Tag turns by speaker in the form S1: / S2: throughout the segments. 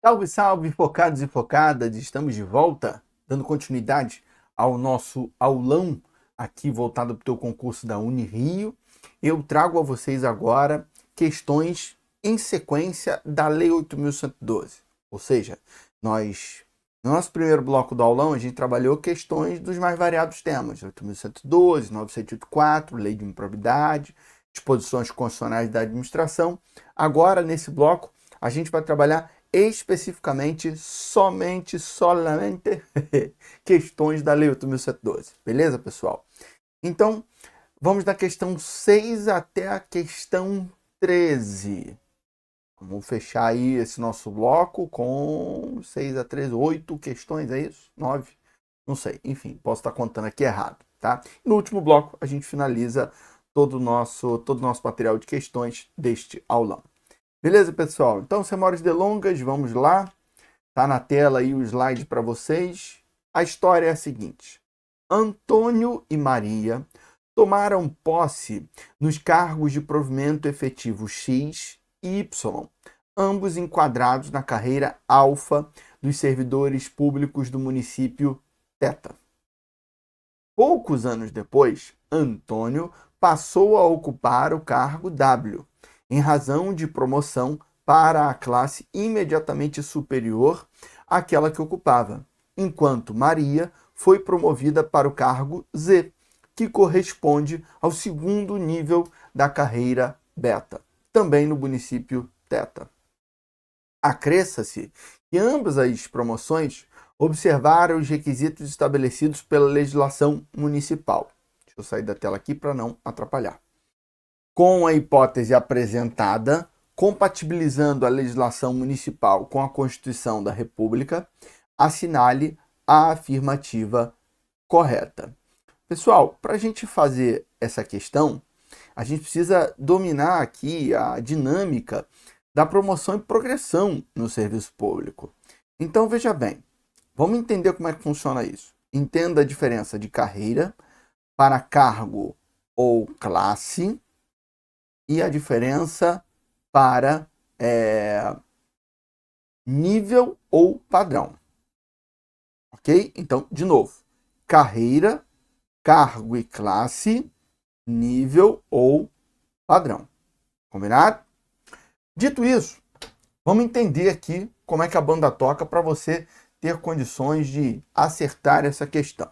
S1: Salve, salve, focados e focadas! Estamos de volta, dando continuidade ao nosso aulão aqui voltado para o teu concurso da Unirio. Eu trago a vocês agora questões em sequência da Lei 8.112. Ou seja, no nosso primeiro bloco do aulão, a gente trabalhou questões dos mais variados temas. 8.112, 9.784, Lei de Improbidade, disposições constitucionais da administração. Agora, nesse bloco, a gente vai trabalhar especificamente, solamente questões da Lei 8.112. Beleza, pessoal? Então, vamos da questão 6 até a questão 13. Vamos fechar aí esse nosso bloco com 6 a 13, 8 questões, é isso? 9? Não sei, enfim, posso estar contando aqui errado, tá? No último bloco, a gente finaliza todo o nosso material de questões deste aulão. Beleza, pessoal? Então, sem maiores delongas, vamos lá. Tá na tela aí o slide para vocês. A história é a seguinte. Antônio e Maria tomaram posse nos cargos de provimento efetivo X e Y, ambos enquadrados na carreira alfa dos servidores públicos do município Teta. Poucos anos depois, Antônio passou a ocupar o cargo W, em razão de promoção para a classe imediatamente superior àquela que ocupava, enquanto Maria foi promovida para o cargo Z, que corresponde ao segundo nível da carreira beta, também no município Teta. Acresça-se que ambas as promoções observaram os requisitos estabelecidos pela legislação municipal. Deixa eu sair da tela aqui para não atrapalhar. Com a hipótese apresentada, compatibilizando a legislação municipal com a Constituição da República, assinale a afirmativa correta. Pessoal, para a gente fazer essa questão, a gente precisa dominar aqui a dinâmica da promoção e progressão no serviço público. Então, veja bem, vamos entender como é que funciona isso. Entenda a diferença de carreira para cargo ou classe, e a diferença para nível ou padrão. Ok? Então, de novo, carreira, cargo e classe, nível ou padrão. Combinado? Dito isso, vamos entender aqui como é que a banda toca para você ter condições de acertar essa questão.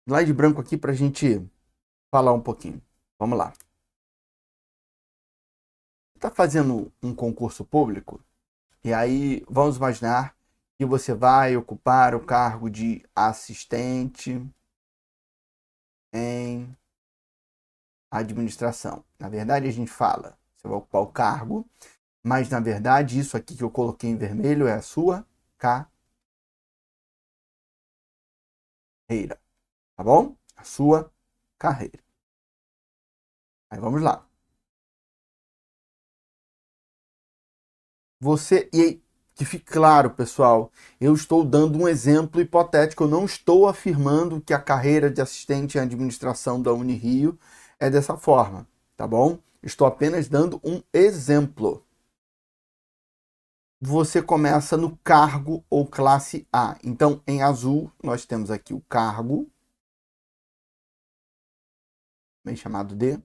S1: Slide branco aqui para a gente falar um pouquinho. Vamos lá. Está fazendo um concurso público? E aí vamos imaginar que você vai ocupar o cargo de assistente em administração. Na verdade, a gente fala, você vai ocupar o cargo, mas na verdade isso aqui que eu coloquei em vermelho é a sua carreira. Tá bom? A sua carreira. Aí vamos lá. E aí, que fique claro, pessoal, eu estou dando um exemplo hipotético, eu não estou afirmando que a carreira de assistente em administração da Unirio é dessa forma, tá bom? Estou apenas dando um exemplo. Você começa no cargo ou classe A. Então, em azul, nós temos aqui o cargo, bem chamado de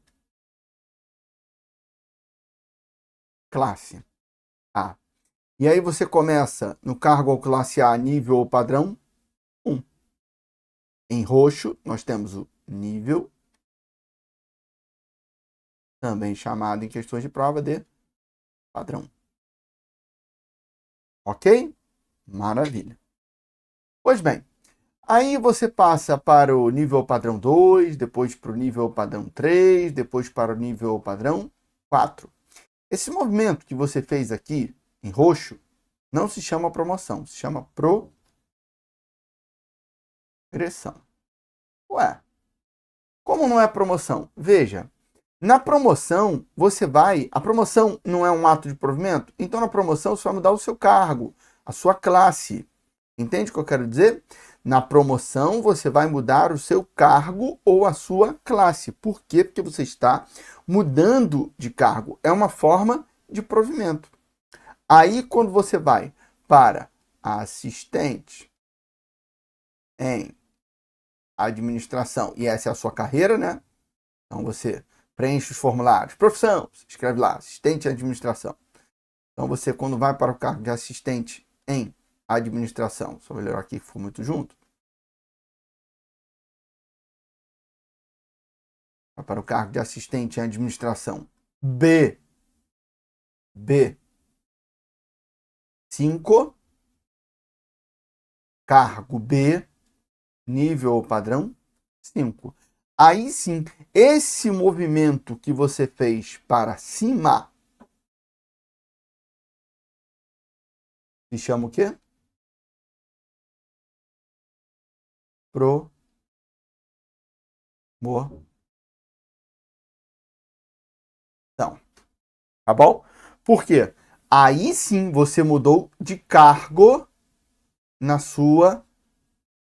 S1: classe A. E aí você começa no cargo ou classe A, nível ou padrão 1. Em roxo, nós temos o nível, também chamado em questões de prova de padrão. Ok? Maravilha. Pois bem, aí você passa para o nível padrão 2, depois para o nível padrão 3, depois para o nível padrão 4. Esse movimento que você fez aqui, em roxo, não se chama promoção, se chama progressão. Ué, como não é promoção? Veja, na promoção, a promoção não é um ato de provimento? Então, na promoção, você vai mudar o seu cargo, a sua classe. Entende o que eu quero dizer? Na promoção, você vai mudar o seu cargo ou a sua classe. Por quê? Porque você está mudando de cargo. É uma forma de provimento. Aí, quando você vai para assistente em administração, e essa é a sua carreira, né? Então, você preenche os formulários. Profissão, escreve lá, assistente em administração. Então, você, quando vai para o cargo de assistente em administração, só melhorar aqui que ficou muito junto. Vai para o cargo de assistente em administração B5, cargo B, nível ou padrão 5. Aí sim, esse movimento que você fez para cima se chama o quê? Promoção. Tá bom? Por quê? Aí sim você mudou de cargo na sua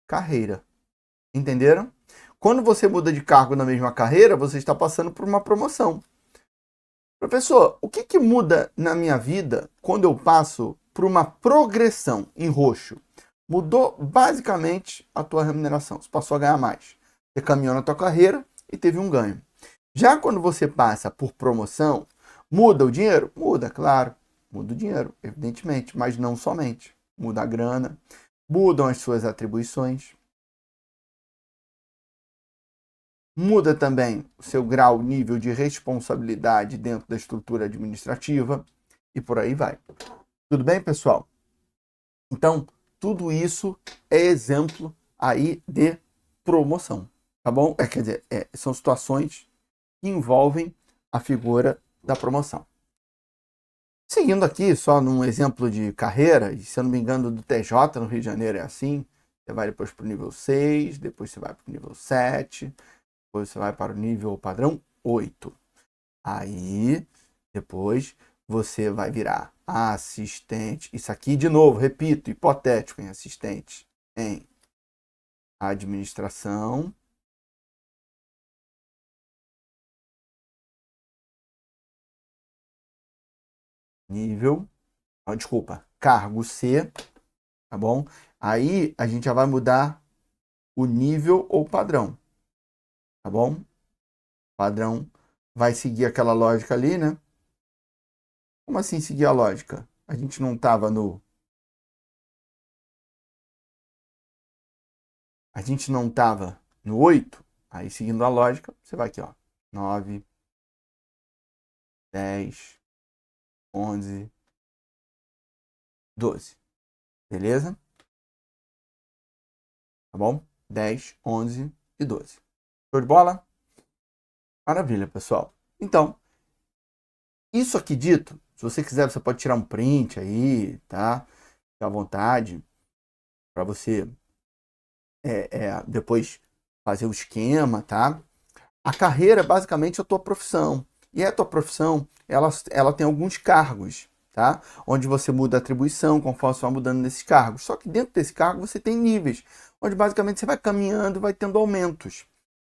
S1: carreira. Entenderam? Quando você muda de cargo na mesma carreira, você está passando por uma promoção. Professor, o que muda na minha vida quando eu passo por uma progressão em roxo? Mudou basicamente a tua remuneração. Você passou a ganhar mais. Você caminhou na tua carreira e teve um ganho. Já quando você passa por promoção, muda o dinheiro? Muda, claro. Muda o dinheiro, evidentemente, mas não somente. Muda a grana, mudam as suas atribuições. Muda também o seu grau, nível de responsabilidade dentro da estrutura administrativa e por aí vai. Tudo bem, pessoal? Então, tudo isso é exemplo aí de promoção, tá bom? Quer dizer, são situações que envolvem a figura da promoção. Seguindo aqui, só num exemplo de carreira, e se eu não me engano do TJ no Rio de Janeiro é assim, você vai depois para o nível 6, depois você vai para o nível 7, depois você vai para o nível padrão 8. Aí, depois, você vai virar assistente. Isso aqui, de novo, repito, hipotético, em assistente em administração. Nível, desculpa, cargo C, tá bom? Aí, a gente já vai mudar o nível ou padrão, tá bom? Padrão vai seguir aquela lógica ali, né? Como assim seguir a lógica? A gente não estava no... A gente não estava no 8, aí seguindo a lógica, você vai aqui, ó. 9, 10, 11, 12. Beleza? Tá bom? 10, 11 e 12. Show de bola? Maravilha, pessoal. Então, isso aqui dito, se você quiser, você pode tirar um print aí, tá? Fica à vontade para você depois fazer o esquema, tá? A carreira é basicamente a tua profissão. E a tua profissão, ela tem alguns cargos, tá? Onde você muda a atribuição conforme você vai mudando nesses cargos. Só que dentro desse cargo você tem níveis, onde basicamente você vai caminhando, vai tendo aumentos.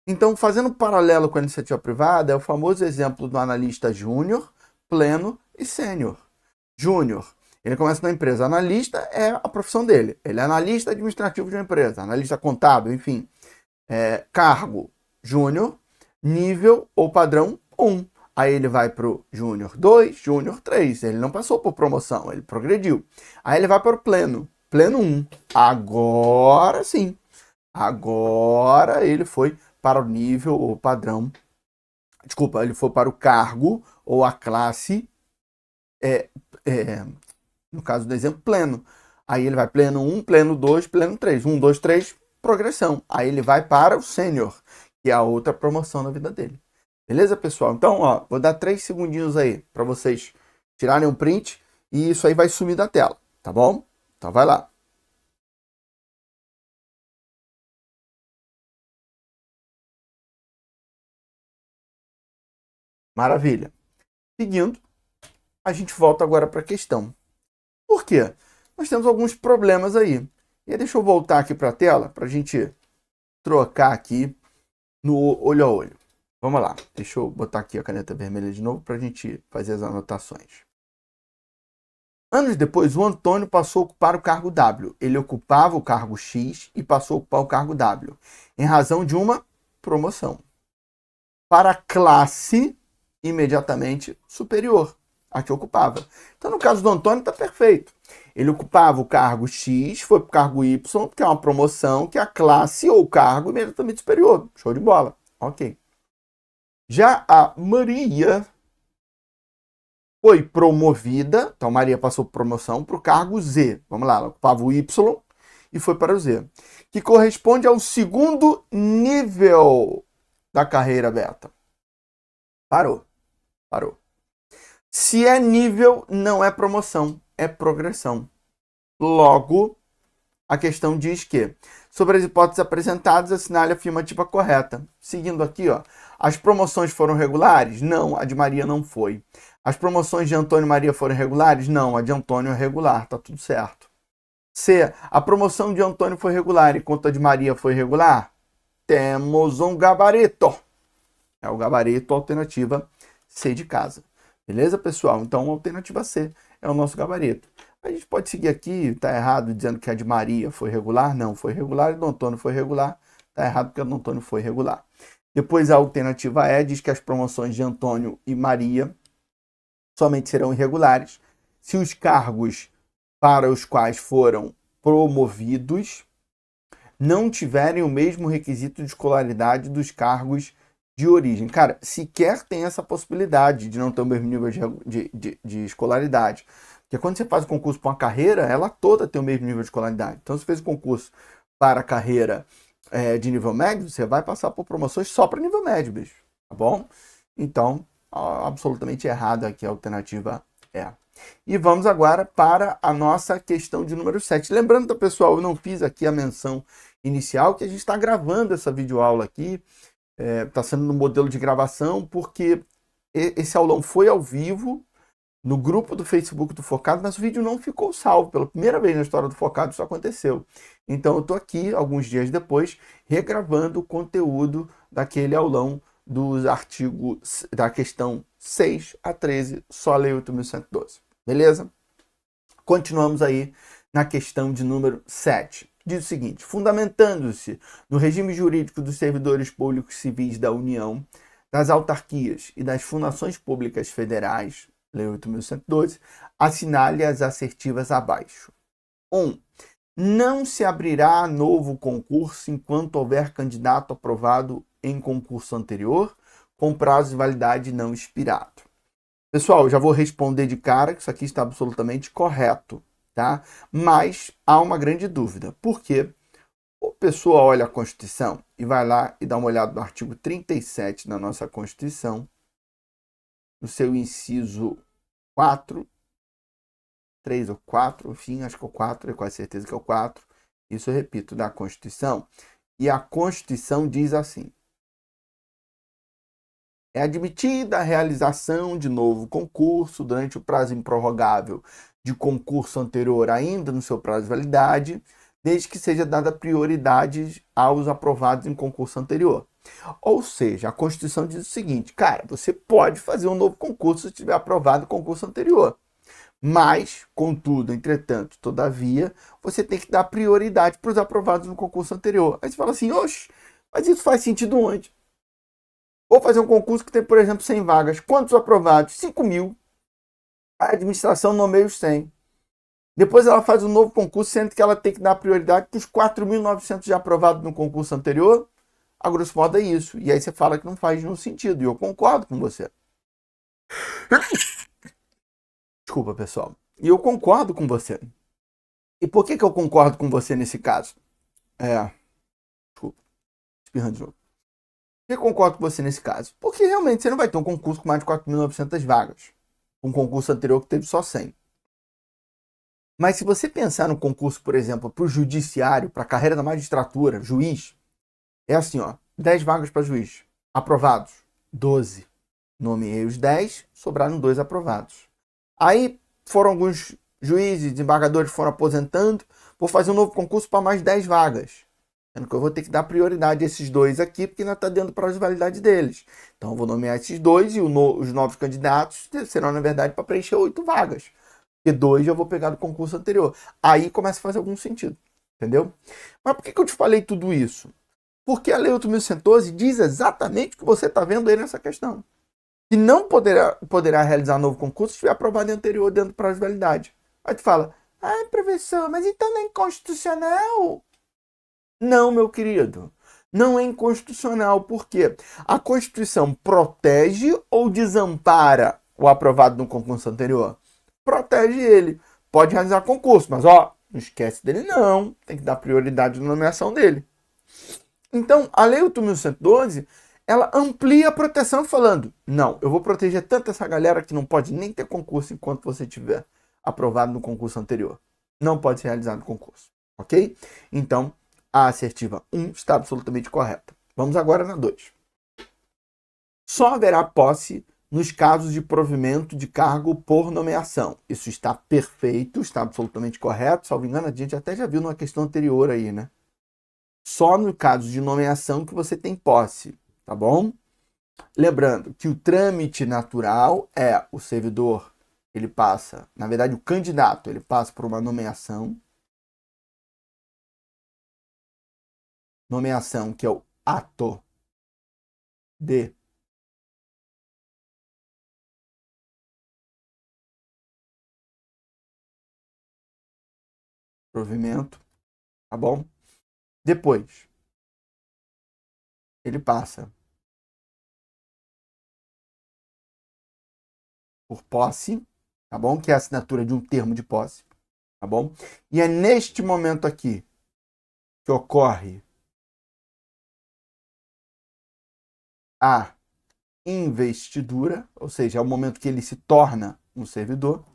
S1: Então, fazendo um paralelo com a iniciativa privada, é o famoso exemplo do analista júnior, pleno e sênior. Júnior, ele começa na empresa. Analista é a profissão dele. Ele é analista administrativo de uma empresa, analista contábil, enfim. Cargo, júnior, nível ou padrão 1. Aí ele vai para o Júnior 2, Júnior 3. Ele não passou por promoção, ele progrediu. Aí ele vai para o Pleno, Pleno 1. Agora sim. Agora ele foi para o nível ou padrão. Desculpa, ele foi para o cargo ou a classe, no caso do exemplo, Pleno. Aí ele vai Pleno 1, Pleno 2, Pleno 3. 1, 2, 3, progressão. Aí ele vai para o Sênior, que é a outra promoção na vida dele. Beleza, pessoal? Então, ó, vou dar 3 segundinhos aí para vocês tirarem um print e isso aí vai sumir da tela, tá bom? Então vai lá. Maravilha. Seguindo, a gente volta agora para a questão. Por quê? Nós temos alguns problemas aí. E aí, deixa eu voltar aqui para a tela para a gente trocar aqui no olho a olho. Vamos lá, deixa eu botar aqui a caneta vermelha de novo para a gente fazer as anotações. Anos depois, o Antônio passou a ocupar o cargo W. Ele ocupava o cargo X e passou a ocupar o cargo W, em razão de uma promoção para a classe imediatamente superior a que ocupava. Então, no caso do Antônio, está perfeito. Ele ocupava o cargo X, foi para o cargo Y, que é uma promoção, que é a classe ou cargo imediatamente superior. Show de bola. Ok. Já a Maria foi promovida, então Maria passou por promoção para o cargo Z. Vamos lá, ela ocupava o Y e foi para o Z, que corresponde ao segundo nível da carreira beta. Parou. Se é nível, não é promoção, é progressão. Logo, a questão diz que, sobre as hipóteses apresentadas, assinale a afirmativa correta. Seguindo aqui, ó, as promoções foram regulares? Não, a de Maria não foi. As promoções de Antônio e Maria foram regulares? Não, a de Antônio é regular, tá tudo certo. C, a promoção de Antônio foi regular enquanto a de Maria foi regular? Temos um gabarito. É o gabarito, alternativa C de casa. Beleza, pessoal? Então, a alternativa C é o nosso gabarito. A gente pode seguir aqui, tá errado, dizendo que a de Maria foi regular. Não, foi regular, e do Antônio foi regular. Tá errado porque a do Antônio foi regular. Depois, a alternativa E diz que as promoções de Antônio e Maria somente serão irregulares se os cargos para os quais foram promovidos não tiverem o mesmo requisito de escolaridade dos cargos de origem. Cara, sequer tem essa possibilidade de não ter o mesmo nível de escolaridade. Porque quando você faz o concurso para uma carreira, ela toda tem o mesmo nível de escolaridade. Então, se você fez o concurso para a carreira de nível médio, você vai passar por promoções só para nível médio, bicho. Tá bom? Então, absolutamente errada aqui a alternativa é. E vamos agora para a nossa questão de número 7. Lembrando, pessoal, eu não fiz aqui a menção inicial, que a gente está gravando essa videoaula aqui. Está sendo no modelo de gravação, porque esse aulão foi ao vivo no grupo do Facebook do Focado, mas o vídeo não ficou salvo. Pela primeira vez na história do Focado isso aconteceu. Então eu estou aqui, alguns dias depois, regravando o conteúdo daquele aulão dos artigos da questão 6 a 13, só a Lei 8.112. Beleza? Continuamos aí na questão de número 7. Diz o seguinte: fundamentando-se no regime jurídico dos servidores públicos civis da União, das autarquias e das fundações públicas federais, Lei 8.112, assinale as assertivas abaixo. 1. Não se abrirá novo concurso enquanto houver candidato aprovado em concurso anterior, com prazo de validade não expirado. Pessoal, eu já vou responder de cara que isso aqui está absolutamente correto. Tá? Mas há uma grande dúvida. Por quê? A pessoa olha a Constituição e vai lá e dá uma olhada no artigo 37 da nossa Constituição, no seu inciso 4, 3 ou 4, enfim, acho que é o 4, é quase certeza que é o 4. Isso eu repito, da Constituição. E a Constituição diz assim: é admitida a realização de novo concurso durante o prazo improrrogável de concurso anterior ainda no seu prazo de validade, desde que seja dada prioridade aos aprovados em concurso anterior. Ou seja, a Constituição diz o seguinte: cara, você pode fazer um novo concurso se tiver aprovado o concurso anterior. Mas, contudo, entretanto, todavia, você tem que dar prioridade para os aprovados no concurso anterior. Aí você fala assim: oxe, mas isso faz sentido onde? Vou fazer um concurso que tem, por exemplo, 100 vagas. Quantos aprovados? 5.000. A administração nomeia os 100. Depois ela faz um novo concurso, sendo que ela tem que dar prioridade para os 4.900 já aprovados no concurso anterior. A grosso modo é isso. E aí você fala que não faz nenhum sentido. E eu concordo com você. Desculpa, pessoal. E eu concordo com você. E por que eu concordo com você nesse caso? Desculpa. Espirrando de novo. Por que eu concordo com você nesse caso? Porque realmente você não vai ter um concurso com mais de 4.900 vagas. Um concurso anterior que teve só 100. Mas se você pensar no concurso, por exemplo, para o judiciário, para a carreira da magistratura, juiz, é assim, ó, 10 vagas para juiz. Aprovados, 12. Nomeei os 10, sobraram 2 aprovados. Aí foram alguns juízes, desembargadores foram aposentando, vou fazer um novo concurso para mais 10 vagas. Sendo que eu vou ter que dar prioridade a esses 2 aqui, porque ainda está dentro do prazo de validade deles. Então, eu vou nomear esses 2 e os novos candidatos serão, na verdade, para preencher 8 vagas. Porque 2 eu vou pegar do concurso anterior. Aí começa a fazer algum sentido. Entendeu? Mas por que eu te falei tudo isso? Porque a Lei 8.112 diz exatamente o que você está vendo aí nessa questão. Que não poderá realizar novo concurso se estiver aprovado em anterior dentro do prazo de validade. Aí tu fala, ai, professor, mas então não é inconstitucional? Não, meu querido. Não é inconstitucional. Por quê? A Constituição protege ou desampara o aprovado no concurso anterior? Protege ele. Pode realizar concurso, mas ó, não esquece dele não. Tem que dar prioridade na nomeação dele. Então, a Lei 8.112, ela amplia a proteção falando, não, eu vou proteger tanto essa galera que não pode nem ter concurso enquanto você tiver aprovado no concurso anterior. Não pode ser realizado concurso, ok? Então, a assertiva 1 está absolutamente correta. Vamos agora na 2. Só haverá posse nos casos de provimento de cargo por nomeação. Isso está perfeito, está absolutamente correto. Salvo engano, a gente até já viu numa questão anterior aí, né? Só no caso de nomeação que você tem posse, tá bom? Lembrando que o trâmite natural é o servidor, ele passa, na verdade o candidato, ele passa por uma nomeação que é o ato de provimento, tá bom? Depois, ele passa por posse, tá bom? Que é a assinatura de um termo de posse, tá bom? E é neste momento aqui que ocorre a investidura, ou seja, é o momento que ele se torna um servidor.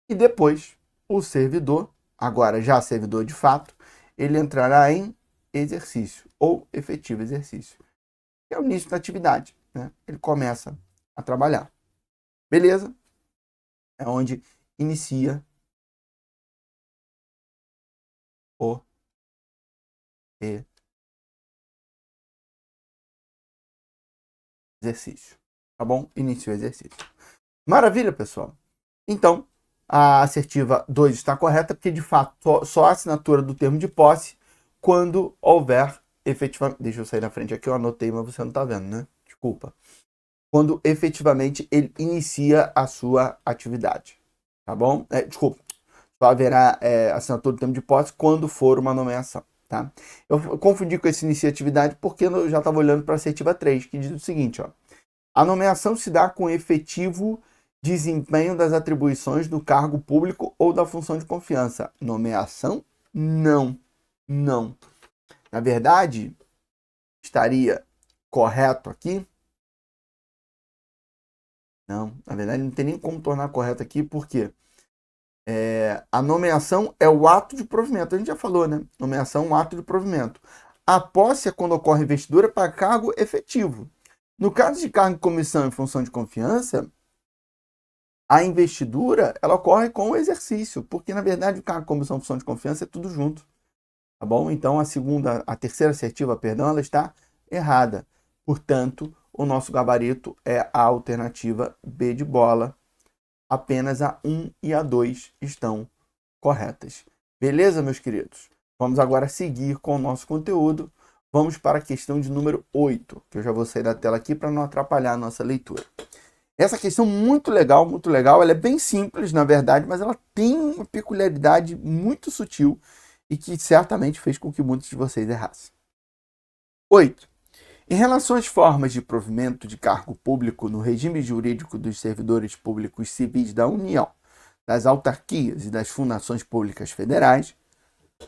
S1: E depois, o servidor, agora já servidor de fato, ele entrará em exercício ou efetivo exercício. É o início da atividade, né? Ele começa a trabalhar. Beleza? É onde inicia o exercício. Tá bom? Inicia o exercício. Maravilha, pessoal. Então, a assertiva 2 está correta, porque de fato só a assinatura do termo de posse quando houver efetivamente. Deixa eu sair da frente aqui, eu anotei, mas você não está vendo, né? Desculpa. Quando efetivamente ele inicia a sua atividade. Tá bom? Desculpa. Só haverá assinatura do termo de posse quando for uma nomeação. Tá? Eu confundi com esse inicia atividade porque eu já estava olhando para a assertiva 3, que diz o seguinte: ó, a nomeação se dá com efetivo desempenho das atribuições do cargo público ou da função de confiança. Nomeação? Não. Não. Na verdade, estaria correto aqui? Não. Na verdade, não tem nem como tornar correto aqui, porque a nomeação é o ato de provimento. A gente já falou, né? Nomeação é um ato de provimento. A posse é quando ocorre investidura para cargo efetivo. No caso de cargo em comissão e função de confiança, a investidura ela ocorre com o exercício, porque na verdade o cargo, comissão, função de confiança é tudo junto, tá bom? Então a terceira assertiva, perdão, ela está errada. Portanto, o nosso gabarito é a alternativa B de bola. Apenas a 1 e a 2 estão corretas. Beleza, meus queridos? Vamos agora seguir com o nosso conteúdo. Vamos para a questão de número 8, que eu já vou sair da tela aqui para não atrapalhar a nossa leitura. Essa questão muito legal, ela é bem simples, na verdade, mas ela tem uma peculiaridade muito sutil e que certamente fez com que muitos de vocês errassem. 8. Em relação às formas de provimento de cargo público no regime jurídico dos servidores públicos civis da União, das autarquias e das fundações públicas federais,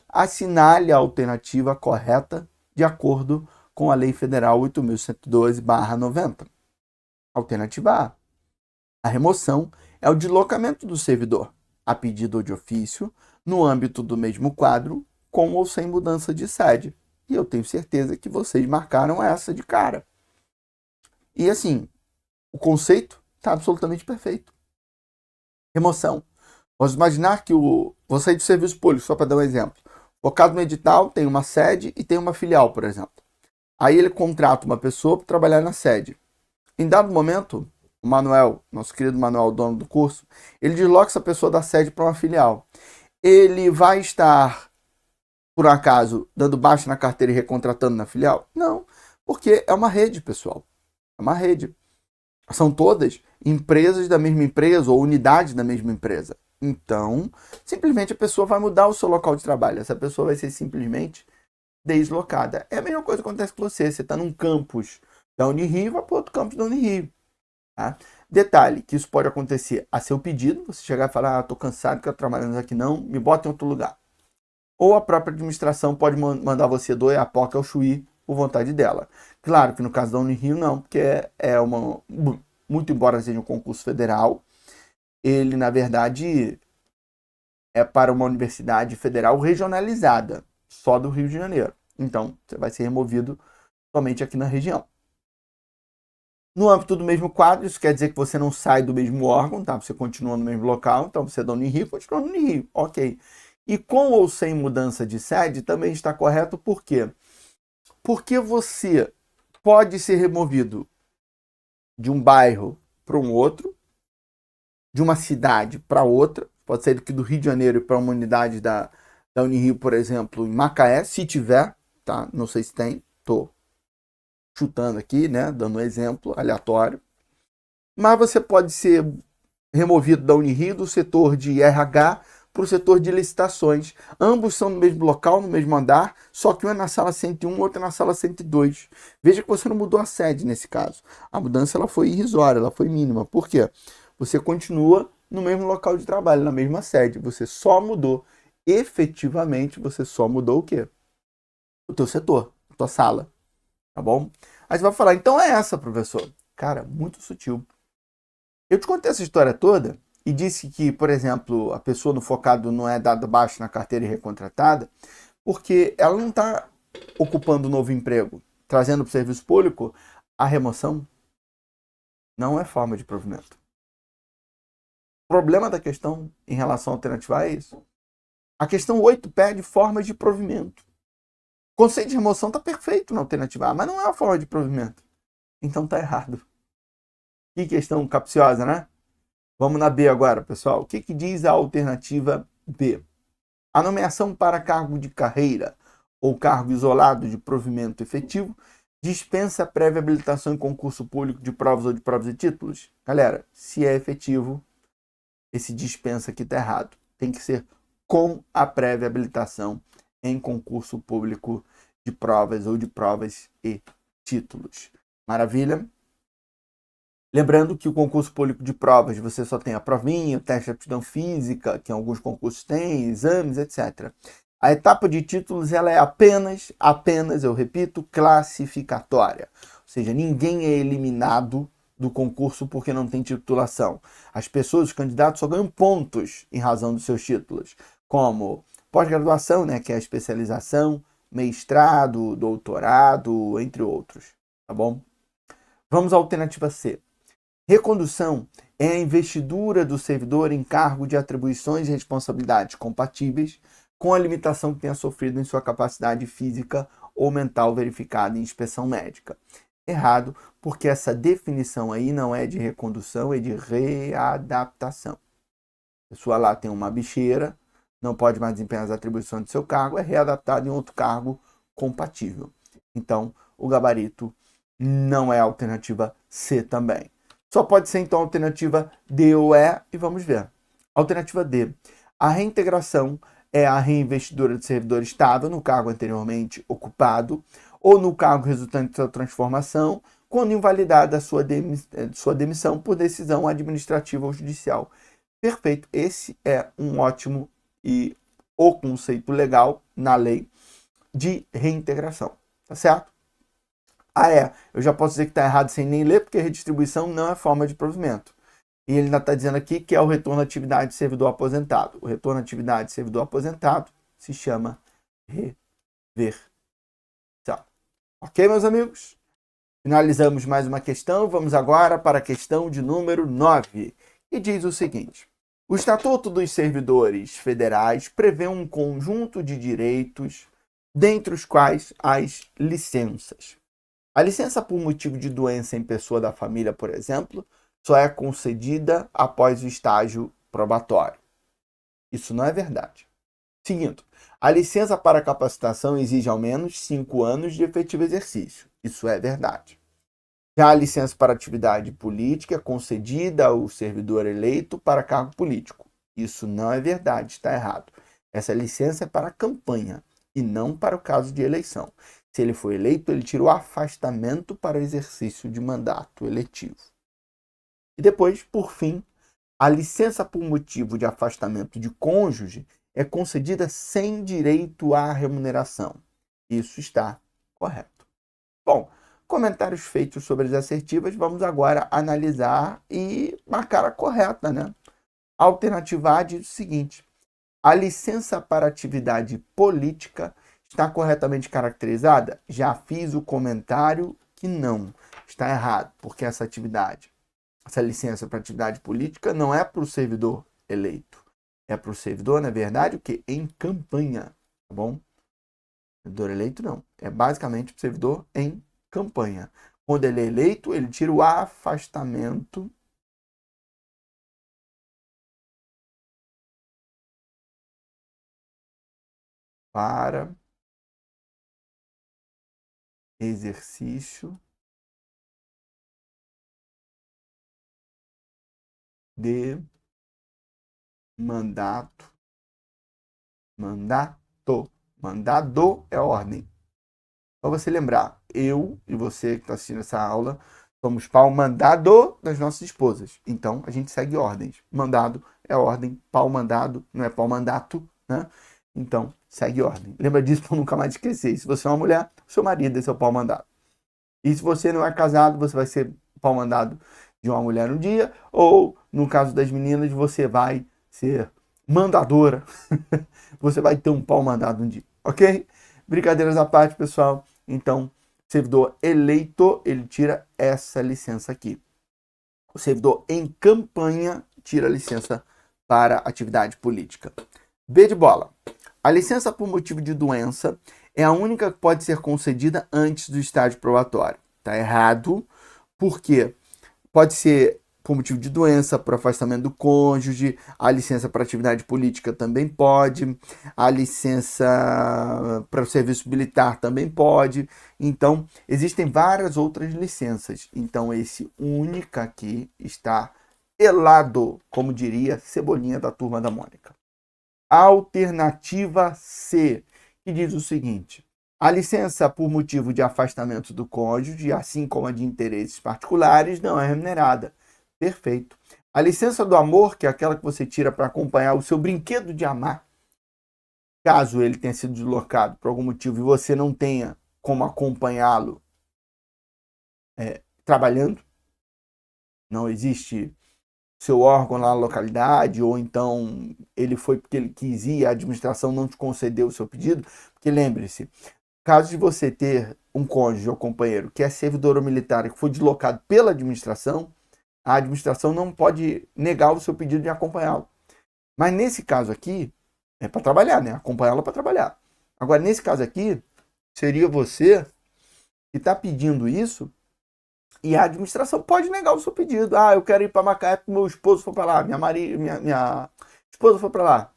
S1: assinale a alternativa correta de acordo com a Lei Federal 8.112/90. Alternativa A. A remoção é o deslocamento do servidor, a pedido ou de ofício, no âmbito do mesmo quadro, com ou sem mudança de sede. E eu tenho certeza que vocês marcaram essa de cara. E assim, o conceito está absolutamente perfeito. Remoção. Vamos imaginar que vou sair do serviço público, só para dar um exemplo. Focado no edital, tem uma sede e tem uma filial, por exemplo. Aí ele contrata uma pessoa para trabalhar na sede. Em dado momento, o Manuel, nosso querido Manuel, dono do curso, ele desloca essa pessoa da sede para uma filial. Ele vai estar, por um acaso, dando baixa na carteira e recontratando na filial? Não, porque é uma rede, pessoal. É uma rede. São todas empresas da mesma empresa ou unidades da mesma empresa. Então, simplesmente a pessoa vai mudar o seu local de trabalho. Essa pessoa vai ser simplesmente deslocada. É a mesma coisa que acontece com você. Você está num campus da Unirio, vai para outro campus da Unirio. Tá? Detalhe, que isso pode acontecer a seu pedido. Você chegar e falar, estou cansado, quero trabalhar aqui não, me bota em outro lugar. Ou a própria administração pode mandar você do Oiapoque ao Chuí por vontade dela. Claro que no caso da Unirio não, porque é uma... Muito embora seja um concurso federal, ele, na verdade, é para uma universidade federal regionalizada, só do Rio de Janeiro. Então, você vai ser removido somente aqui na região. No âmbito do mesmo quadro, isso quer dizer que você não sai do mesmo órgão, tá? Você continua no mesmo local, então você é da Unirio, continua no Unirio, ok. E com ou sem mudança de sede, também está correto, por quê? Porque você pode ser removido de um bairro para um outro, de uma cidade para outra, pode ser aqui do Rio de Janeiro para uma unidade da Unirio, por exemplo, em Macaé, se tiver, tá? Não sei se tem, tô chutando aqui, né? Dando um exemplo aleatório. Mas você pode ser removido da Unirio, do setor de RH, para o setor de licitações. Ambos são no mesmo local, no mesmo andar, só que um é na sala 101, outro é na sala 102. Veja que você não mudou a sede nesse caso. A mudança ela foi irrisória, ela foi mínima. Por quê? Você continua no mesmo local de trabalho, na mesma sede. Você só mudou, efetivamente, você só mudou o quê? O teu setor, a tua sala. Tá bom? Aí você vai falar, então é essa, professor. Cara, muito sutil. Eu te contei essa história toda e disse que, por exemplo, a pessoa no focado não é dada baixa na carteira e recontratada porque ela não está ocupando um novo emprego, trazendo para o serviço público. A remoção não é forma de provimento. O problema da questão em relação à alternativa A é isso. A questão 8 pede formas de provimento. O conceito de remoção está perfeito na alternativa A, mas não é uma forma de provimento. Então está errado. Que questão capciosa, né? Vamos na B agora, pessoal. O que diz a alternativa B? A nomeação para cargo de carreira ou cargo isolado de provimento efetivo dispensa prévia habilitação em concurso público de provas ou de provas e títulos? Galera, se é efetivo, esse dispensa aqui está errado. Tem que ser com a prévia habilitação em concurso público de provas ou de provas e títulos. Maravilha? Lembrando que o concurso público de provas, você só tem a provinha, o teste de aptidão física, que alguns concursos têm, exames, etc. A etapa de títulos ela é apenas, eu repito, classificatória. Ou seja, ninguém é eliminado do concurso porque não tem titulação. As pessoas, os candidatos, só ganham pontos em razão dos seus títulos, como pós-graduação, né, que é a especialização, mestrado, doutorado, entre outros. Tá bom? Vamos à alternativa C. Recondução é a investidura do servidor em cargo de atribuições e responsabilidades compatíveis com a limitação que tenha sofrido em sua capacidade física ou mental verificada em inspeção médica. Errado, porque essa definição aí não é de recondução, é de readaptação. A pessoa lá tem uma bicheira, não pode mais desempenhar as atribuições do seu cargo, é readaptado em outro cargo compatível. Então, o gabarito não é a alternativa C também. Só pode ser, então, a alternativa D ou E, e vamos ver. Alternativa D. A reintegração é a reinvestidura de servidor estável no cargo anteriormente ocupado ou no cargo resultante da sua transformação, quando invalidada a sua demissão por decisão administrativa ou judicial. Perfeito. Esse é um ótimo e o conceito legal na lei de reintegração. Tá certo? Eu já posso dizer que está errado sem nem ler, porque redistribuição não é forma de provimento. E ele ainda está dizendo aqui que é o retorno à atividade de servidor aposentado. O retorno à atividade de servidor aposentado se chama reversão. Ok, meus amigos? Finalizamos mais uma questão. Vamos agora para a questão de número 9, que diz o seguinte. O Estatuto dos Servidores Federais prevê um conjunto de direitos, dentre os quais as licenças. A licença por motivo de doença em pessoa da família, por exemplo, só é concedida após o estágio probatório. Isso não é verdade. Seguindo, a licença para capacitação exige ao menos 5 anos de efetivo exercício. Isso é verdade. Já a licença para atividade política é concedida ao servidor eleito para cargo político. Isso não é verdade, está errado. Essa licença é para a campanha e não para o caso de eleição. Se ele for eleito, ele tira o afastamento para o exercício de mandato eletivo. E depois, por fim, a licença por motivo de afastamento de cônjuge é concedida sem direito à remuneração. Isso está correto. Bom, comentários feitos sobre as assertivas, vamos agora analisar e marcar a correta, né? A alternativa A diz o seguinte: a licença para atividade política está corretamente caracterizada? Já fiz o comentário que não. Está errado, porque essa licença para atividade política não é para o servidor eleito. É para o servidor, na verdade, o quê? Em campanha, tá bom? Servidor eleito não. É basicamente para o servidor em campanha. Quando ele é eleito, ele tira o afastamento para exercício de mandato. Mandado é ordem. Para você lembrar, eu e você que está assistindo essa aula, somos pau mandado das nossas esposas. Então, a gente segue ordens. Mandado é ordem, pau mandado não é pau mandato, né? Então, segue ordem. Lembra disso para nunca mais esquecer. Se você é uma mulher, seu marido é seu pau mandado. E se você não é casado, você vai ser pau mandado de uma mulher um dia, ou, no caso das meninas, você vai ser mandadora. Você vai ter um pau mandado um dia, ok? Brincadeiras à parte, pessoal. Então, servidor eleito, ele tira essa licença aqui. O servidor em campanha tira a licença para atividade política. B de bola. A licença por motivo de doença é a única que pode ser concedida antes do estágio probatório. Está errado, porque pode ser por motivo de doença, por afastamento do cônjuge, a licença para atividade política também pode, a licença para o serviço militar também pode. Então, existem várias outras licenças. Então, esse única aqui está pelado, como diria Cebolinha da Turma da Mônica. Alternativa C, que diz o seguinte: a licença por motivo de afastamento do cônjuge, assim como a de interesses particulares, não é remunerada. Perfeito. A licença do amor, que é aquela que você tira para acompanhar o seu brinquedo de amar, caso ele tenha sido deslocado por algum motivo e você não tenha como acompanhá-lo trabalhando, não existe seu órgão lá na localidade, ou então ele foi porque ele quis ir, a administração não te concedeu o seu pedido, porque lembre-se, caso de você ter um cônjuge ou companheiro que é servidor ou militar e que foi deslocado pela administração, a administração não pode negar o seu pedido de acompanhá-lo. Mas nesse caso aqui, é para trabalhar, né? Acompanhá-lo para trabalhar. Agora, nesse caso aqui, seria você que está pedindo isso e a administração pode negar o seu pedido. Ah, eu quero ir para Macaé porque meu esposo foi para lá, minha esposa foi para lá.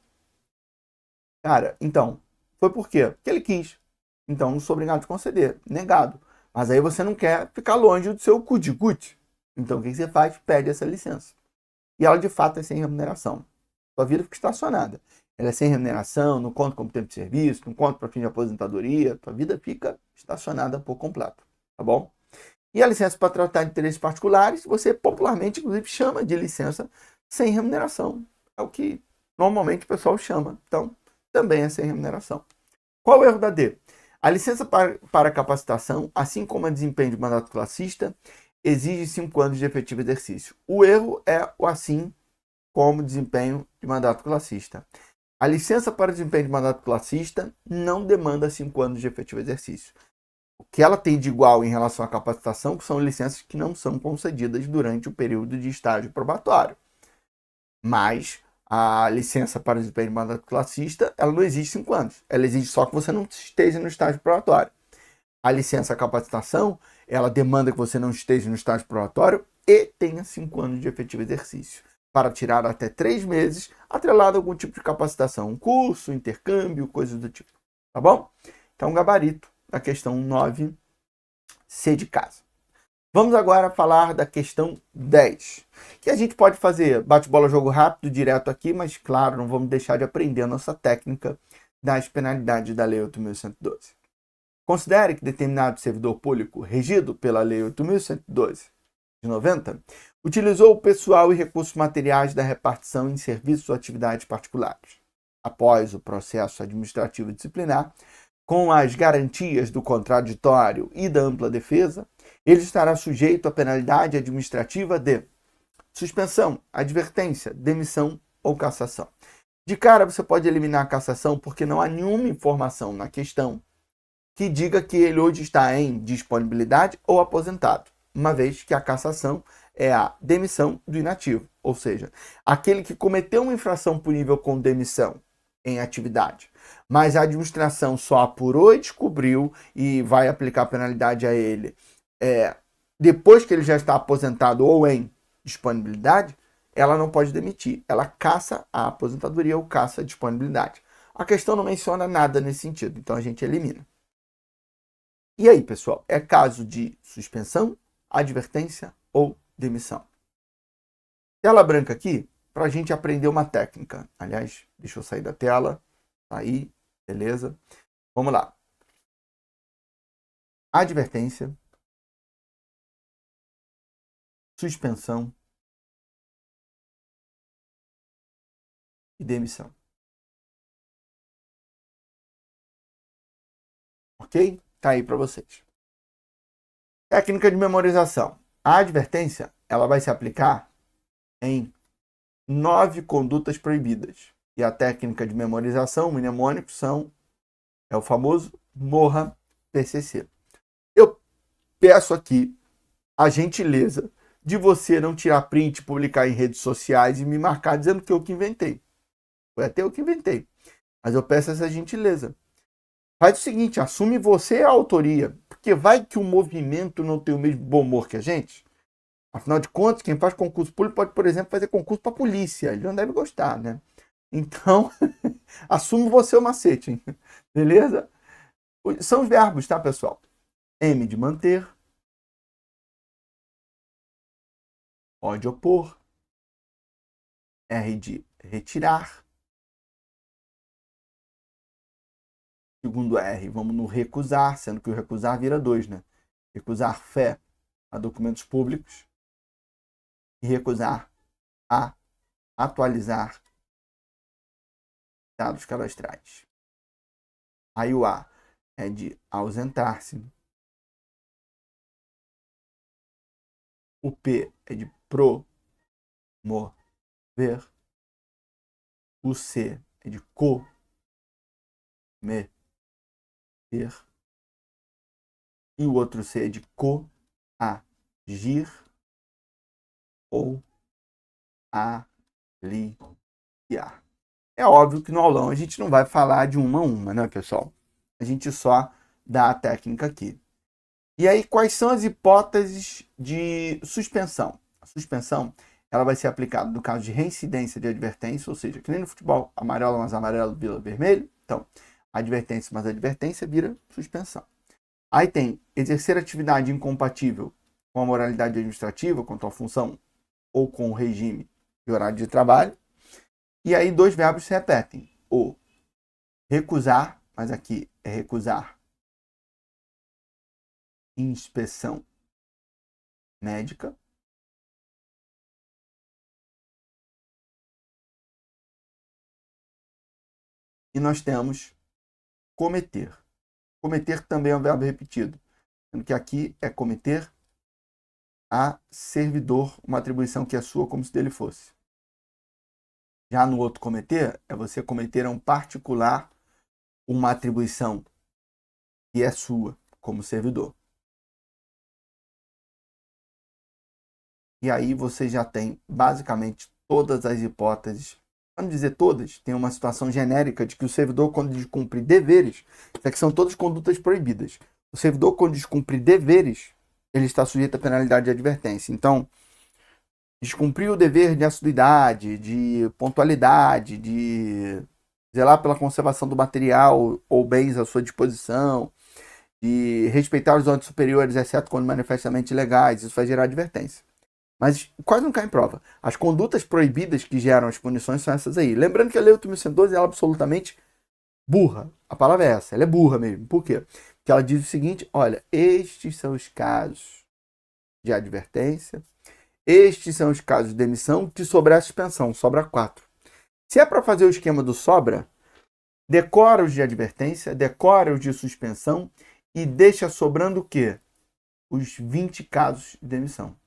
S1: Cara, então, foi por quê? Porque ele quis. Então, não sou obrigado a conceder. Negado. Mas aí você não quer ficar longe do seu cuticute. Então, o que você faz? Pede essa licença. E ela, de fato, é sem remuneração. Sua vida fica estacionada. Ela é sem remuneração, não conta como tempo de serviço, não conta para fim de aposentadoria. Sua vida fica estacionada por completo. Tá bom? E a licença para tratar de interesses particulares, você popularmente, inclusive, chama de licença sem remuneração. É o que normalmente o pessoal chama. Então, também é sem remuneração. Qual é o erro da D? A licença para capacitação, assim como a desempenho de mandato classista, exige 5 anos de efetivo exercício. O erro é o assim como desempenho de mandato classista. A licença para desempenho de mandato classista não demanda 5 anos de efetivo exercício. O que ela tem de igual em relação à capacitação são licenças que não são concedidas durante o período de estágio probatório. Mas A licença para desempenho de mandato classista, ela não exige 5 anos. Ela exige só que você não esteja no estágio probatório. A licença capacitação, ela demanda que você não esteja no estágio probatório e tenha 5 anos de efetivo exercício, para tirar até 3 meses, atrelado a algum tipo de capacitação, um curso, intercâmbio, coisas do tipo. Tá bom? Então, gabarito da questão 9C de casa. Vamos agora falar da questão 10, que a gente pode fazer bate-bola, jogo rápido, direto aqui, mas claro, não vamos deixar de aprender a nossa técnica das penalidades da Lei 8.112. Considere que determinado servidor público regido pela Lei 8.112 de 90 utilizou o pessoal e recursos materiais da repartição em serviços ou atividades particulares. Após o processo administrativo disciplinar, com as garantias do contraditório e da ampla defesa, ele estará sujeito à penalidade administrativa de suspensão, advertência, demissão ou cassação. De cara, você pode eliminar a cassação porque não há nenhuma informação na questão que diga que ele hoje está em disponibilidade ou aposentado, uma vez que a cassação é a demissão do inativo, ou seja, aquele que cometeu uma infração punível com demissão em atividade, mas a administração só apurou e descobriu e vai aplicar penalidade a ele depois que ele já está aposentado ou em disponibilidade, ela não pode demitir. Ela caça a aposentadoria ou caça a disponibilidade. A questão não menciona nada nesse sentido, então a gente elimina. E aí, pessoal, é caso de suspensão, advertência ou demissão. Tela branca aqui para a gente aprender uma técnica. Aliás, deixa eu sair da tela. Aí, beleza. Vamos lá. Advertência, suspensão e demissão. Ok? Tá aí para vocês. Técnica de memorização. A advertência, ela vai se aplicar em 9 condutas proibidas. E a técnica de memorização, o mnemônico, é o famoso morra PCC. Eu peço aqui a gentileza de você não tirar print, publicar em redes sociais e me marcar dizendo que eu que inventei. Foi até eu que inventei. Mas eu peço essa gentileza. Faz o seguinte, assume você a autoria. Porque vai que o movimento não tem o mesmo bom humor que a gente. Afinal de contas, quem faz concurso público pode, por exemplo, fazer concurso para polícia. Ele não deve gostar, né? Então, assume você o macete, hein? Beleza? São os verbos, tá, pessoal? M de manter. O de opor. R de retirar. Segundo R, vamos no recusar, sendo que o recusar vira 2, né? Recusar fé a documentos públicos e recusar a atualizar dados cadastrais. Aí o A é de ausentar-se. O P é de promover. O C é de cometer. E o outro C é de coagir ou aliviar. É óbvio que no aulão a gente não vai falar de uma a uma, né, pessoal? A gente só dá a técnica aqui. E aí, quais são as hipóteses de suspensão? A suspensão, ela vai ser aplicada no caso de reincidência de advertência, ou seja, que nem no futebol, amarelo mais amarelo vira vermelho. Então, advertência mais advertência vira suspensão. Aí tem exercer atividade incompatível com a moralidade administrativa, quanto à função ou com o regime de horário de trabalho. E aí 2 verbos se repetem. O recusar, mas aqui é recusar inspeção médica. E nós temos cometer. Cometer também é um verbo repetido, sendo que aqui é cometer a servidor, uma atribuição que é sua como se dele fosse. Já no outro cometer, é você cometer a um particular uma atribuição que é sua como servidor. E aí você já tem basicamente todas as hipóteses para não dizer todas, tem uma situação genérica de que o servidor, quando descumpre deveres, isso aqui são todas condutas proibidas. O servidor, quando descumpre deveres, ele está sujeito à penalidade de advertência. Então, descumprir o dever de assiduidade, de pontualidade, de zelar pela conservação do material ou bens à sua disposição, de respeitar os ordens superiores, exceto quando manifestamente ilegais, isso vai gerar advertência. Mas quase não cai em prova. As condutas proibidas que geram as punições são essas aí. Lembrando que a Lei 8.112 é absolutamente burra. A palavra é essa, ela é burra mesmo. Por quê? Porque ela diz o seguinte, olha, estes são os casos de advertência, estes são os casos de demissão que sobra a suspensão, sobra 4. Se é para fazer o esquema do sobra, decora os de advertência, decora os de suspensão e deixa sobrando o quê? Os 20 casos de demissão.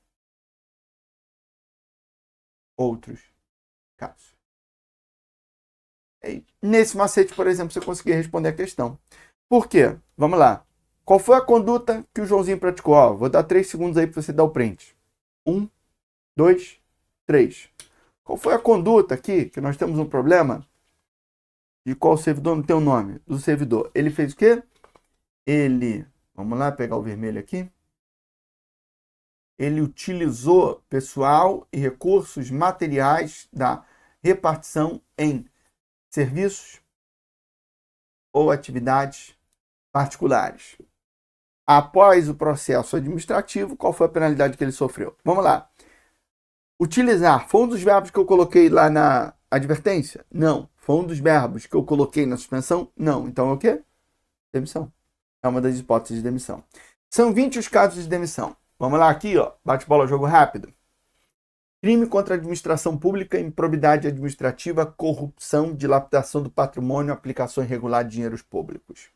S1: Outros casos. Nesse macete, por exemplo, você conseguir responder a questão. Por quê? Vamos lá. Qual foi a conduta que o Joãozinho praticou? Ó, vou dar 3 segundos aí para você dar o print. 1, 2, 3. Qual foi a conduta aqui que nós temos um problema? De qual servidor não tem o nome? Do servidor. Ele fez o quê? Ele, vamos lá pegar o vermelho aqui. Ele utilizou pessoal e recursos materiais da repartição em serviços ou atividades particulares. Após o processo administrativo, qual foi a penalidade que ele sofreu? Vamos lá. Utilizar foi um dos verbos que eu coloquei lá na advertência? Não. Foi um dos verbos que eu coloquei na suspensão? Não. Então é o quê? Demissão. É uma das hipóteses de demissão. São 20 os casos de demissão. Vamos lá aqui, ó. Bate bola, jogo rápido. Crime contra a administração pública, improbidade administrativa, corrupção, dilapidação do patrimônio, aplicação irregular de dinheiros públicos.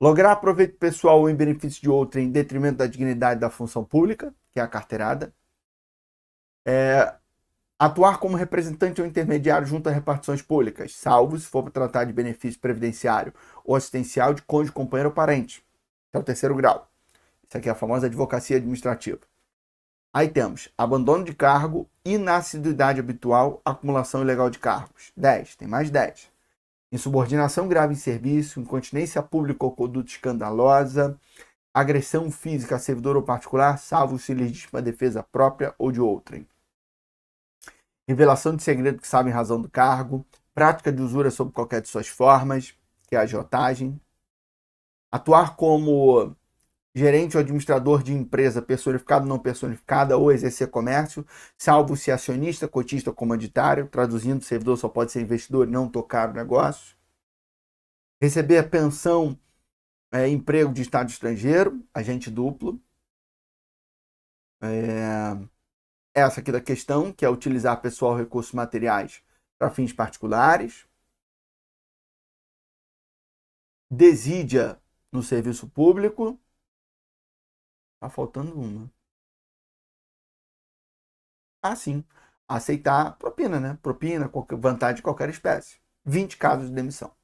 S1: Lograr proveito pessoal ou em benefício de outro em detrimento da dignidade da função pública, que é a carteirada. Atuar como representante ou intermediário junto a repartições públicas, salvo se for para tratar de benefício previdenciário ou assistencial de cônjuge, companheiro ou parente. Que é o 3º grau. Isso aqui é a famosa advocacia administrativa. Aí temos abandono de cargo, inassiduidade habitual, acumulação ilegal de cargos. 10, tem mais 10. Insubordinação grave em serviço, incontinência pública ou conduta escandalosa, agressão física a servidor ou particular, salvo se legítima defesa própria ou de outrem. Revelação de segredo que sabe em razão do cargo, prática de usura sob qualquer de suas formas, que é a agiotagem. Atuar como gerente ou administrador de empresa personificada ou não personificada ou exercer comércio, salvo se acionista, cotista ou comanditário, traduzindo, o servidor só pode ser investidor e não tocar o negócio. Receber a pensão, emprego de estado estrangeiro, agente duplo. Essa aqui da questão, que é utilizar pessoal, recursos materiais para fins particulares. Desídia no serviço público. Tá faltando uma. Sim. Aceitar propina, né? Propina, vantagem de qualquer espécie. 20 casos de demissão.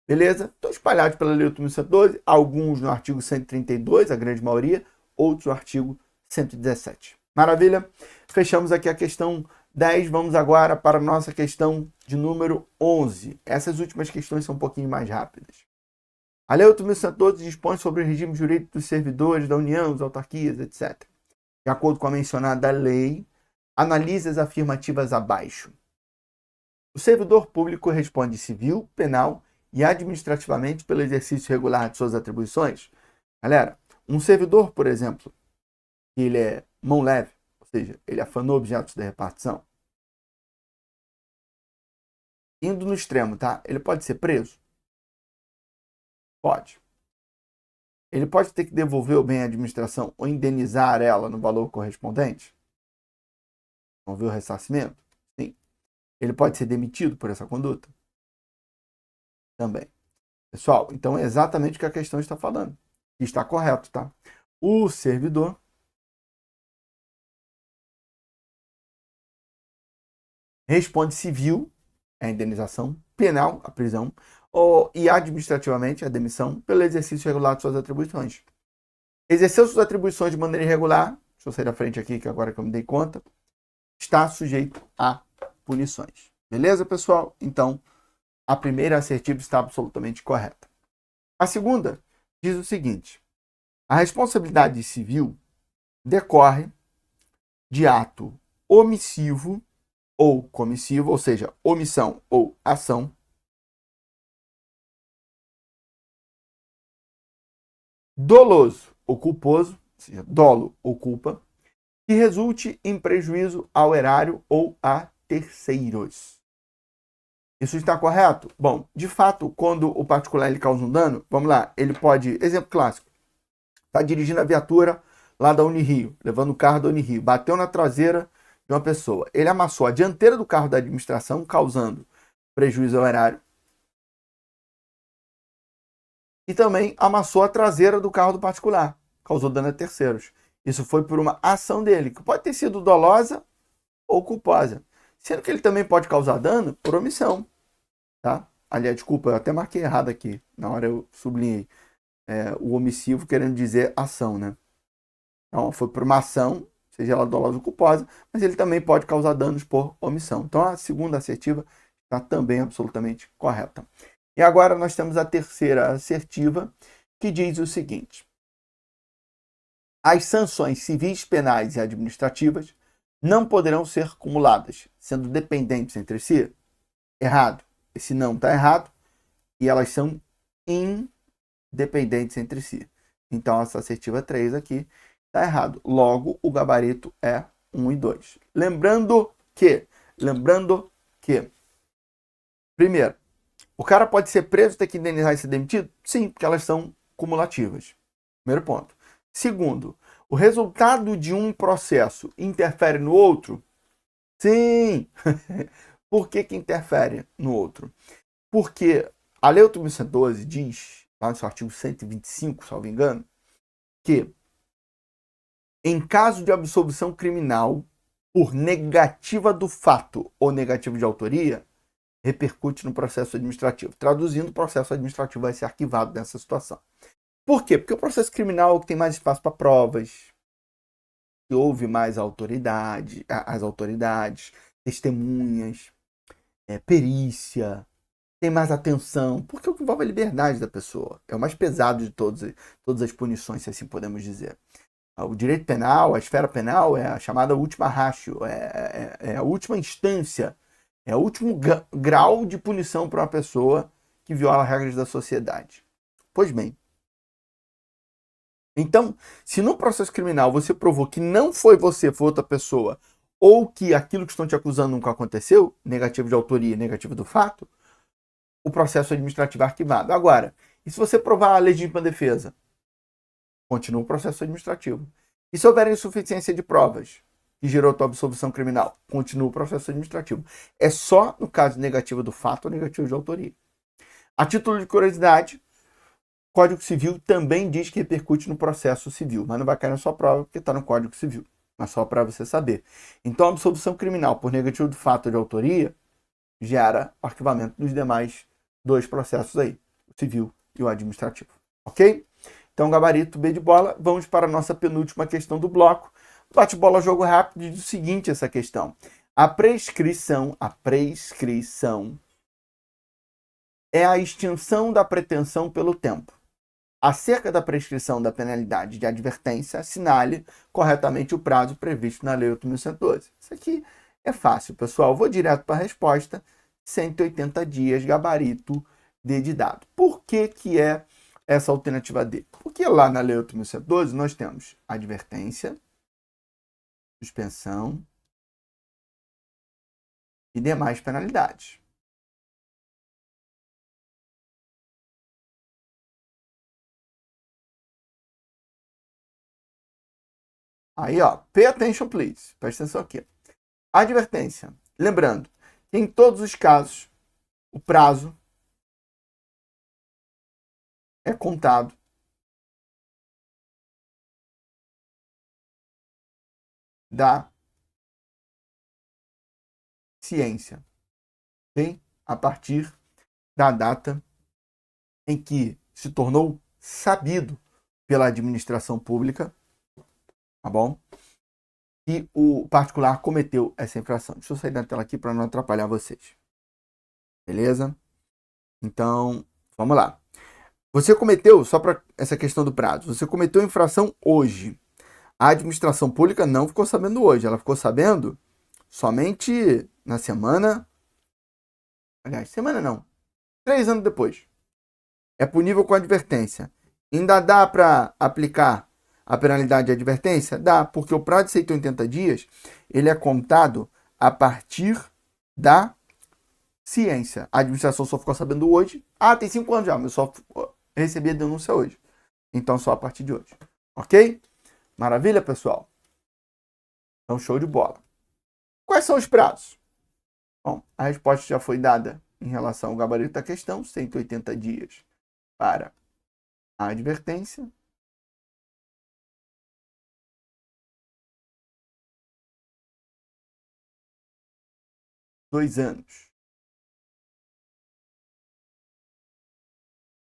S1: Beleza? Estão espalhados pela Lei 8.112, alguns no artigo 132, a grande maioria, outros no artigo 117. Maravilha? Fechamos aqui a questão 10, vamos agora para a nossa questão de número 11. Essas últimas questões são um pouquinho mais rápidas. A Lei 8.112 dispõe sobre o regime jurídico dos servidores da União, das autarquias, etc. De acordo com a mencionada lei, analise as afirmativas abaixo. O servidor público responde civil, penal e administrativamente pelo exercício regular de suas atribuições. Galera, um servidor, por exemplo, ele é mão leve, ou seja, ele afanou objetos da repartição, indo no extremo, tá? Ele pode ser preso? Pode. Ele pode ter que devolver o bem à administração ou indenizar ela no valor correspondente? Vamos ver o ressarcimento? Sim. Ele pode ser demitido por essa conduta? Também. Pessoal, então é exatamente o que a questão está falando. E está correto, tá? O servidor responde civil, a indenização, penal, a prisão, e administrativamente, a demissão, pelo exercício regular de suas atribuições. Exerceu suas atribuições de maneira irregular, deixa eu sair da frente aqui, que agora que eu me dei conta, está sujeito a punições. Beleza, pessoal? Então, a primeira assertiva está absolutamente correta. A segunda diz o seguinte: a responsabilidade civil decorre de ato omissivo ou comissivo, ou seja, omissão ou ação, doloso ou culposo, ou seja, dolo ou culpa, que resulte em prejuízo ao erário ou a terceiros. Isso está correto? Bom, de fato, quando o particular ele causa um dano, vamos lá, ele pode, exemplo clássico, está dirigindo a viatura lá da Unirio, levando o carro da Unirio, bateu na traseira de uma pessoa. Ele amassou a dianteira do carro da administração, causando prejuízo ao erário, e também amassou a traseira do carro do particular, causou dano a terceiros. Isso foi por uma ação dele, que pode ter sido dolosa ou culposa, sendo que ele também pode causar dano por omissão, tá? Aliás, desculpa, eu até marquei errado aqui, na hora eu sublinhei. O omissivo querendo dizer ação, né? Então, foi por uma ação, seja ela dolosa ou culposa, mas ele também pode causar danos por omissão. Então, a segunda assertiva está também absolutamente correta. E agora nós temos a terceira assertiva, que diz o seguinte: as sanções civis, penais e administrativas não poderão ser cumuladas, sendo dependentes entre si. Errado. Esse não está errado e elas são independentes entre si. Então, essa assertiva 3 aqui está errado. Logo, o gabarito é 1 e 2. Lembrando que, primeiro, o cara pode ser preso, ter que indenizar e ser demitido? Sim, porque elas são cumulativas. Primeiro ponto. Segundo, o resultado de um processo interfere no outro? Sim! Por que interfere no outro? Porque a Lei 8.112 diz, lá no seu artigo 125, salvo engano, que em caso de absolvição criminal por negativa do fato ou negativa de autoria, repercute no processo administrativo. Traduzindo, o processo administrativo vai ser arquivado nessa situação. Por quê? Porque o processo criminal é o que tem mais espaço para provas, que houve mais autoridade, as autoridades, testemunhas, perícia, tem mais atenção, porque o que envolve a liberdade da pessoa. É o mais pesado de todas as punições, se assim podemos dizer. O direito penal, a esfera penal, é a chamada última ratio, é a última instância, é o último grau de punição para uma pessoa que viola as regras da sociedade. Pois bem, então, se no processo criminal você provou que não foi você, foi outra pessoa, ou que aquilo que estão te acusando nunca aconteceu, negativo de autoria, negativo do fato, o processo administrativo é arquivado. Agora, e se você provar a legítima defesa? Continua o processo administrativo. E se houver insuficiência de provas que gerou a tua absolvição criminal? Continua o processo administrativo. É só no caso negativo do fato ou negativo de autoria. A título de curiosidade, o Código Civil também diz que repercute no processo civil, mas não vai cair na sua prova porque está no Código Civil. Mas só para você saber. Então, a absolvição criminal por negativo do fato ou de autoria gera o arquivamento dos demais dois processos aí, o civil e o administrativo. Ok? Então, gabarito B de bola. Vamos para a nossa penúltima questão do bloco. Bate-bola, jogo rápido, diz o seguinte essa questão. A prescrição é a extinção da pretensão pelo tempo. Acerca da prescrição da penalidade de advertência, assinale corretamente o prazo previsto na Lei 8.112. Isso aqui é fácil, pessoal. Vou direto para a resposta. 180 dias, gabarito D de dado. Por que é essa alternativa D? Porque lá na Lei 8.112 nós temos advertência, suspensão e demais penalidades. Aí, ó, pay attention, please. Presta atenção aqui. Advertência. Lembrando que em todos os casos, o prazo é contado da ciência, ok? A partir da data em que se tornou sabido pela administração pública, tá bom? que o particular cometeu essa infração. Deixa eu sair da tela aqui para não atrapalhar vocês. Beleza? Então, vamos lá. Você cometeu, só para essa questão do prazo, você cometeu infração hoje. A administração pública não ficou sabendo hoje, ela ficou sabendo somente na semana. Aliás, semana não. 3 anos depois. É punível com advertência. Ainda dá para aplicar a penalidade de advertência? Dá, porque o prazo de 180 dias ele é contado a partir da ciência. A administração só ficou sabendo hoje. Ah, tem 5 anos já, mas eu só recebi a denúncia hoje. Então só a partir de hoje. Ok? Maravilha, pessoal? Então show de bola. Quais são os prazos? Bom, a resposta já foi dada em relação ao gabarito da questão, 180 dias para a advertência. Dois anos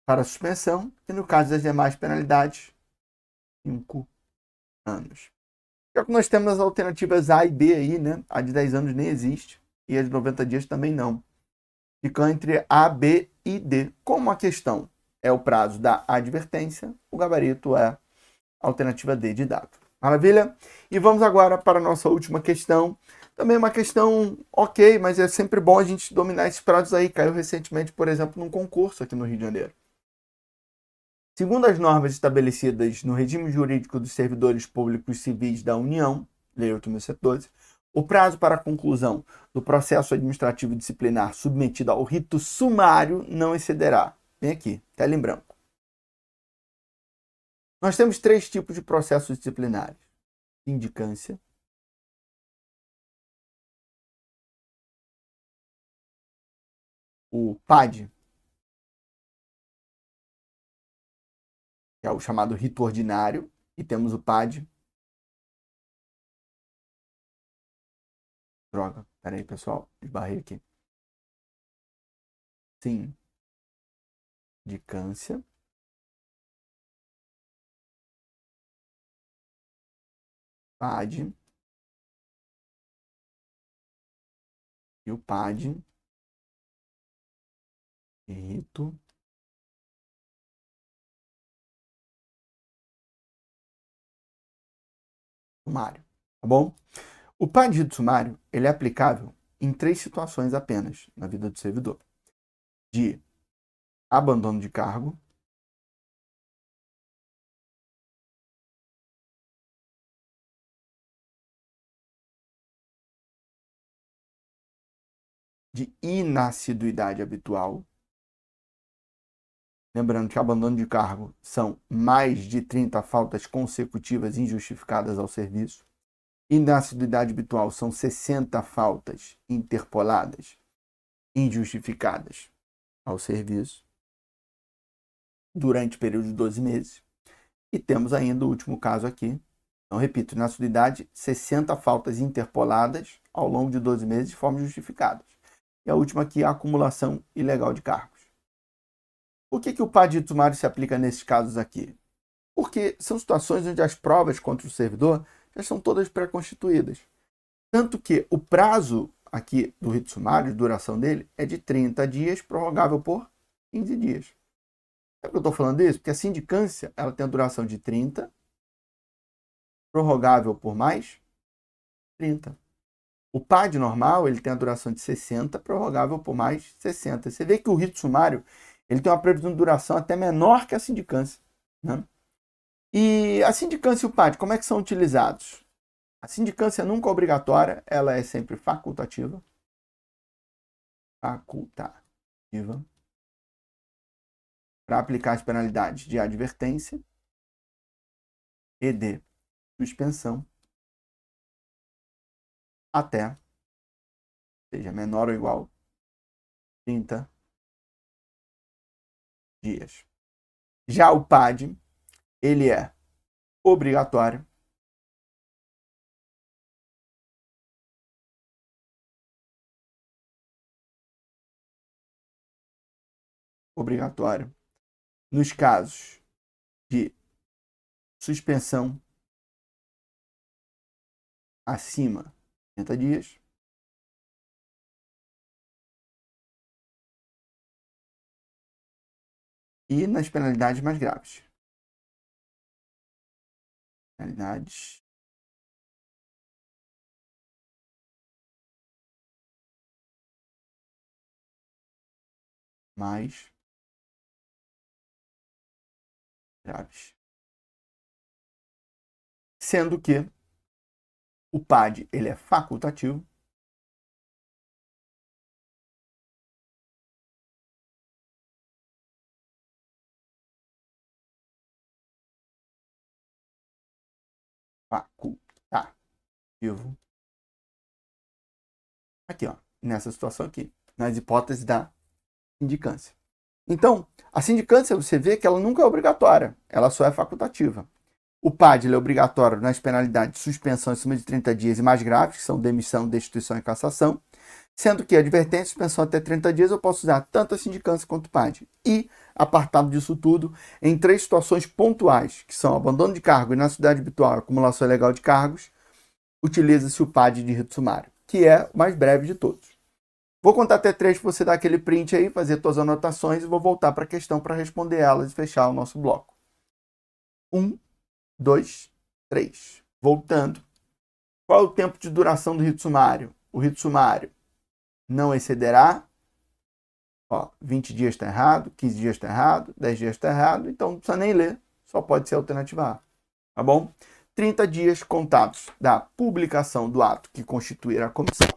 S1: para a suspensão e, no caso das demais penalidades, 5 anos. Já que nós temos as alternativas A e B aí, né? A de 10 anos nem existe e a de 90 dias também não. Fica entre A, B e D. Como a questão é o prazo da advertência, o gabarito é a alternativa D de dado. Maravilha? E vamos agora para a nossa última questão. Também uma questão ok, mas é sempre bom a gente dominar esses prazos aí. Caiu recentemente, por exemplo, num concurso aqui no Rio de Janeiro. Segundo as normas estabelecidas no regime jurídico dos servidores públicos civis da União, Lei 8.112, o prazo para a conclusão do processo administrativo disciplinar submetido ao rito sumário não excederá. Vem aqui, tela em branco. Nós temos 3 tipos de processos disciplinares: sindicância, o PAD, que é o chamado rito ordinário, e temos o PAD. Droga, peraí, pessoal, esbarrei aqui. Sindicância, PAD e o PAD, rito sumário, tá bom? O PAD de rito sumário, ele é aplicável em 3 situações apenas na vida do servidor: de abandono de cargo, de inassiduidade habitual. Lembrando que abandono de cargo são mais de 30 faltas consecutivas injustificadas ao serviço. Inassiduidade habitual são 60 faltas interpoladas injustificadas ao serviço durante o período de 12 meses. E temos ainda o último caso aqui. Então, repito, inassiduidade, 60 faltas interpoladas ao longo de 12 meses de forma justificada. E a última aqui é a acumulação ilegal de cargos. Por que o PAD de sumário se aplica nesses casos aqui? Porque são situações onde as provas contra o servidor já são todas pré-constituídas. Tanto que o prazo aqui do rito sumário, de duração dele, é de 30 dias, prorrogável por 15 dias. Sabe por que eu estou falando isso? Porque a sindicância ela tem a duração de 30, prorrogável por mais 30. O PAD normal ele tem a duração de 60, prorrogável por mais 60. Você vê que o rito sumário ele tem uma previsão de duração até menor que a sindicância, né? E a sindicância e o PAD, como é que são utilizados? A sindicância nunca é obrigatória, ela é sempre facultativa. Facultativa. Para aplicar as penalidades de advertência e de suspensão até, seja menor ou igual, 30 dias. Já o PAD, ele é obrigatório. Obrigatório nos casos de suspensão acima de 30 dias. E nas penalidades mais graves. Penalidades mais graves. Sendo que o PAD ele é facultativo. Facultativo. Aqui, ó, nessa situação aqui, nas hipóteses da sindicância. Então, a sindicância, você vê que ela nunca é obrigatória, ela só é facultativa. O PAD ele é obrigatório nas penalidades de suspensão acima de 30 dias e mais graves, que são demissão, destituição e cassação, sendo que advertência e suspensão até 30 dias eu posso usar tanto a sindicância quanto o PAD. E, apartado disso tudo, em 3 situações pontuais, que são abandono de cargo, inatividade habitual e acumulação ilegal de cargos, utiliza-se o PAD de rito sumário, que é o mais breve de todos. Vou contar até 3 para você dar aquele print aí, fazer suas anotações e vou voltar para a questão para responder elas e fechar o nosso bloco. 1, 2, 3. Voltando. Qual é o tempo de duração do rito sumário? O rito sumário não excederá. 20 dias está errado, 15 dias está errado, 10 dias está errado, então não precisa nem ler, só pode ser a alternativa A. Tá bom? 30 dias contados da publicação do ato que constituir a comissão,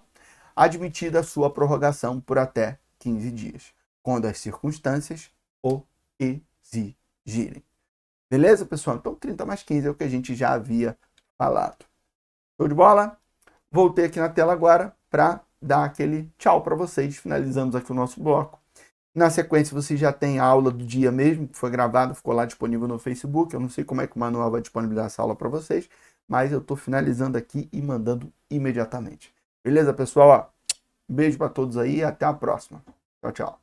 S1: admitida a sua prorrogação por até 15 dias, quando as circunstâncias o exigirem. Beleza, pessoal? Então, 30 mais 15 é o que a gente já havia falado. Show de bola? Voltei aqui na tela agora para dar aquele tchau para vocês. Finalizamos aqui o nosso bloco. Na sequência, você já tem a aula do dia mesmo, que foi gravada, ficou lá disponível no Facebook. Eu não sei como é que o manual vai disponibilizar essa aula para vocês, mas eu estou finalizando aqui e mandando imediatamente. Beleza, pessoal? Beijo para todos aí e até a próxima. Tchau, tchau.